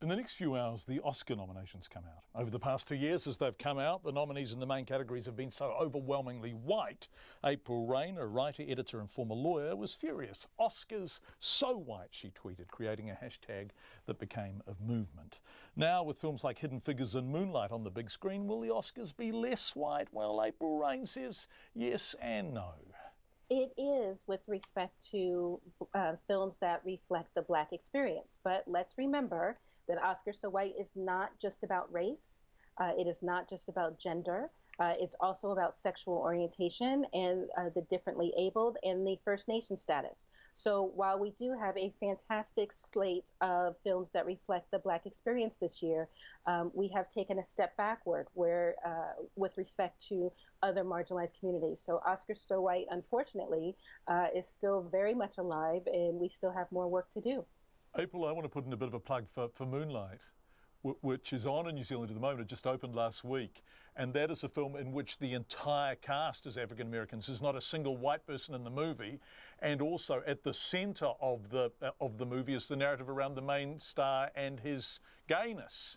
In the next few hours, the Oscar nominations come out. Over the past 2 years, as they've come out, the nominees in the main categories have been so overwhelmingly white. April Rain, a writer, editor and former lawyer, was furious. Oscars so white, she tweeted, creating a hashtag that became a movement. Now, with films like Hidden Figures and Moonlight on the big screen, will the Oscars be less white? Well, April Rain says yes and no. It is with respect to films that reflect the Black experience. But let's remember that Oscar So White is not just about race. It is not just about gender. It's also about sexual orientation and the differently abled and the First Nation status. So while we do have a fantastic slate of films that reflect the Black experience this year, we have taken a step backward with respect to other marginalized communities. So Oscar So White, unfortunately, is still very much alive, and we still have more work to do. April, I want to put in a bit of a plug for Moonlight, which is on in New Zealand at the moment. It just opened last week. And that is a film in which the entire cast is African Americans. There's not a single white person in the movie. And also at the centre of the movie is the narrative around the main star and his gayness.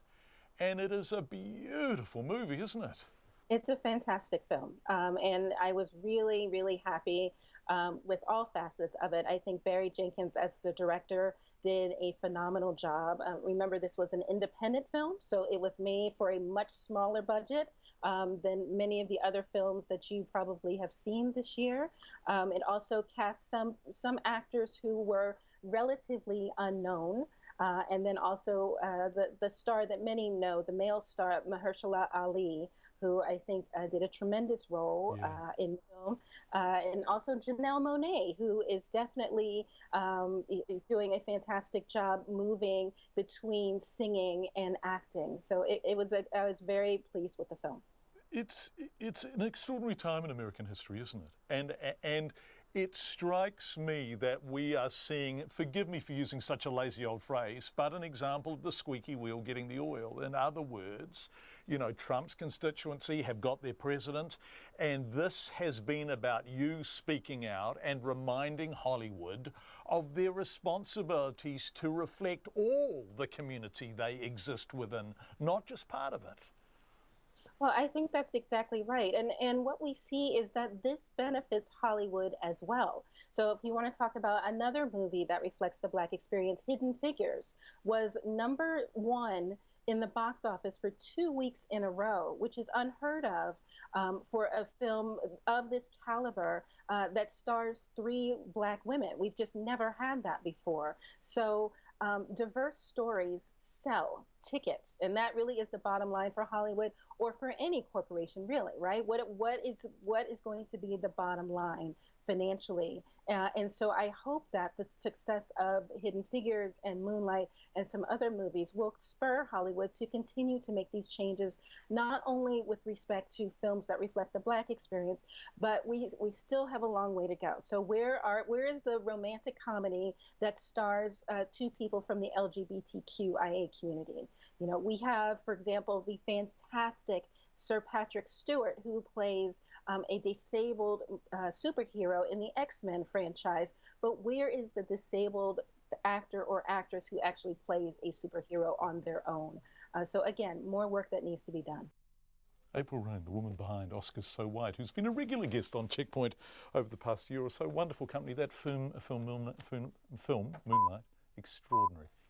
And it is a beautiful movie, isn't it? It's a fantastic film. And I was really, really happy with all facets of it. I think Barry Jenkins, as the director, did a phenomenal job. Remember, this was an independent film, so it was made for a much smaller budget than many of the other films that you probably have seen this year. It also cast some actors who were relatively unknown. And then also the star that many know, the male star, Mahershala Ali, who I think did a tremendous role in film, and also Janelle Monáe, who is definitely doing a fantastic job moving between singing and acting. So I was very pleased with the film. It's an extraordinary time in American history, isn't it? And it strikes me that we are seeing, forgive me for using such a lazy old phrase, but an example of the squeaky wheel getting the oil. In other words, you know, Trump's constituency have got their president, and this has been about you speaking out and reminding Hollywood of their responsibilities to reflect all the community they exist within, not just part of it. Well, I think that's exactly right. And what we see is that this benefits Hollywood as well. So if you want to talk about another movie that reflects the Black experience, Hidden Figures was #1 in the box office for 2 weeks in a row, which is unheard of for a film of this caliber that stars 3 Black women. We've just never had that before. So diverse stories sell tickets, and that really is the bottom line for Hollywood or for any corporation, really, right? What is going to be the bottom line financially? And so I hope that the success of Hidden Figures and Moonlight and some other movies will spur Hollywood to continue to make these changes, not only with respect to films that reflect the Black experience, but we still have a long way to go. So where is the romantic comedy that stars 2 people from the LGBTQIA community? You know, we have, for example, the fantastic Sir Patrick Stewart, who plays a disabled superhero in the X-Men franchise, but where is the disabled actor or actress who actually plays a superhero on their own? So again, more work that needs to be done. April Rain, the woman behind Oscars So White, who's been a regular guest on Checkpoint over the past year or so. Wonderful company. That film Moonlight, extraordinary.